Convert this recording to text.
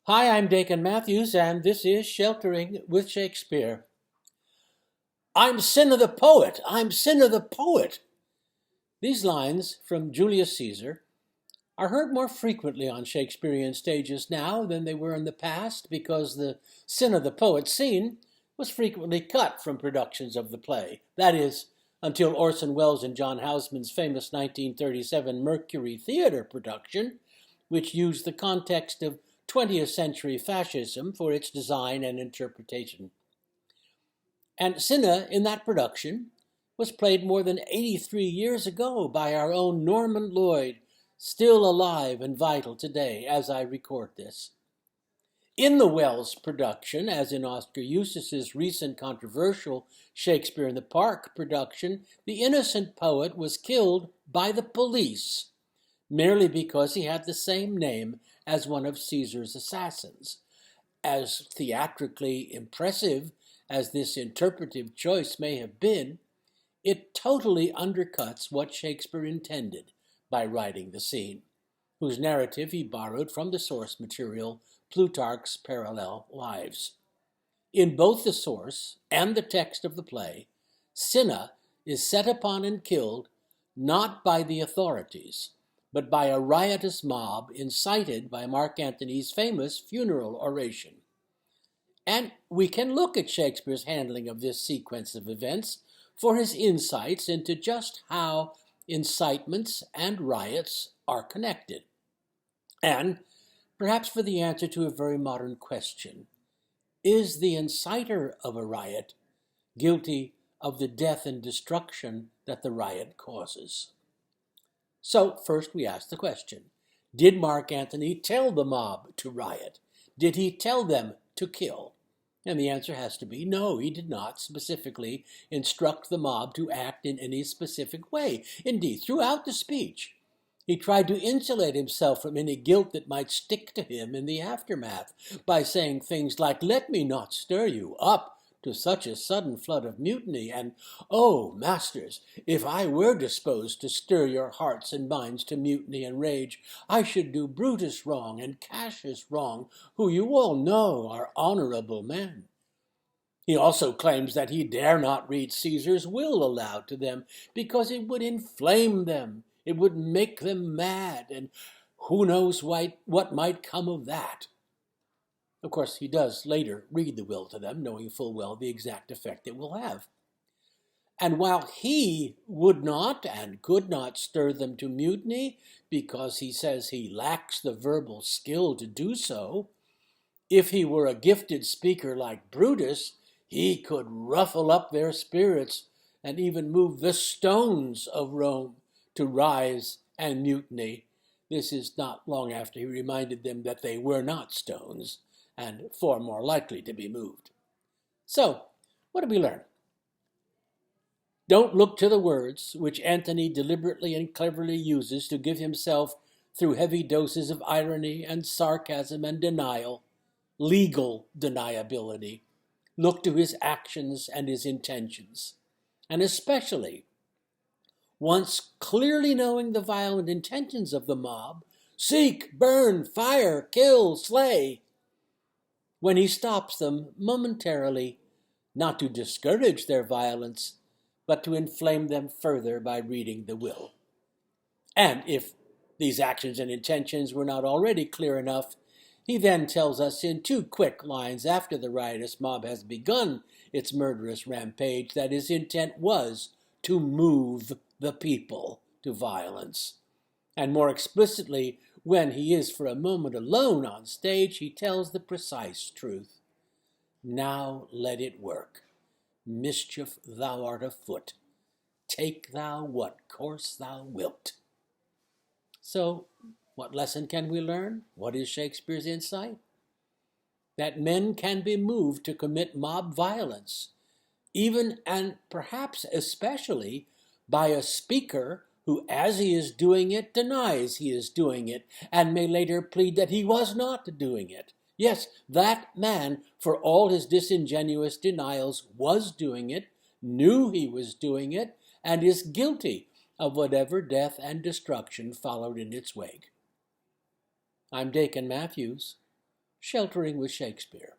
Hi, I'm Dakin Matthews, and this is Sheltering with Shakespeare. I'm Cinna the Poet. I'm Cinna the Poet. These lines from Julius Caesar are heard more frequently on Shakespearean stages now than they were in the past because the Cinna the Poet scene was frequently cut from productions of the play. That is, until Orson Welles and John Houseman's famous 1937 Mercury Theatre production, which used the context of 20th century fascism for its design and interpretation. And Cinna, in that production, was played more than 83 years ago by our own Norman Lloyd, still alive and vital today as I record this. In the Welles production, as in Oscar Eustis's recent controversial Shakespeare in the Park production, the innocent poet was killed by the police merely because he had the same name as one of Caesar's assassins. As theatrically impressive as this interpretive choice may have been, it totally undercuts what Shakespeare intended by writing the scene, whose narrative he borrowed from the source material, Plutarch's Parallel Lives. In both the source and the text of the play, Cinna is set upon and killed not by the authorities, but by a riotous mob incited by Mark Antony's famous funeral oration. And we can look at Shakespeare's handling of this sequence of events for his insights into just how incitements and riots are connected, and perhaps for the answer to a very modern question: is the inciter of a riot guilty of the death and destruction that the riot causes? So first we ask the question, did Mark Antony tell the mob to riot? Did he tell them to kill? And the answer has to be no, he did not specifically instruct the mob to act in any specific way. Indeed, throughout the speech, he tried to insulate himself from any guilt that might stick to him in the aftermath by saying things like, "Let me not stir you up to such a sudden flood of mutiny," and, "Oh, masters, if I were disposed to stir your hearts and minds to mutiny and rage, I should do Brutus wrong and Cassius wrong, who you all know are honorable men." He also claims that he dare not read Caesar's will aloud to them because it would inflame them, it would make them mad, and who knows what might come of that. Of course, he does later read the will to them, knowing full well the exact effect it will have. And while he would not and could not stir them to mutiny because he says he lacks the verbal skill to do so, if he were a gifted speaker like Brutus, he could ruffle up their spirits and even move the stones of Rome to rise and mutiny. This is not long after he reminded them that they were not stones and far more likely to be moved. So, what do we learn? Don't look to the words which Antony deliberately and cleverly uses to give himself, through heavy doses of irony and sarcasm and denial, legal deniability. Look to his actions and his intentions. And especially, once clearly knowing the violent intentions of the mob, seek, burn, fire, kill, slay, when he stops them momentarily, not to discourage their violence, but to inflame them further by reading the will. And if these actions and intentions were not already clear enough, he then tells us in 2 quick lines after the riotous mob has begun its murderous rampage that his intent was to move the people to violence. And more explicitly, when he is for a moment alone on stage, he tells the precise truth. Now let it work. Mischief thou art afoot. Take thou what course thou wilt. So, what lesson can we learn? What is Shakespeare's insight? That men can be moved to commit mob violence, even and perhaps especially by a speaker who, as he is doing it, denies he is doing it, and may later plead that he was not doing it. Yes, that man, for all his disingenuous denials, was doing it, knew he was doing it, and is guilty of whatever death and destruction followed in its wake. I'm Dakin Matthews, Sheltering with Shakespeare.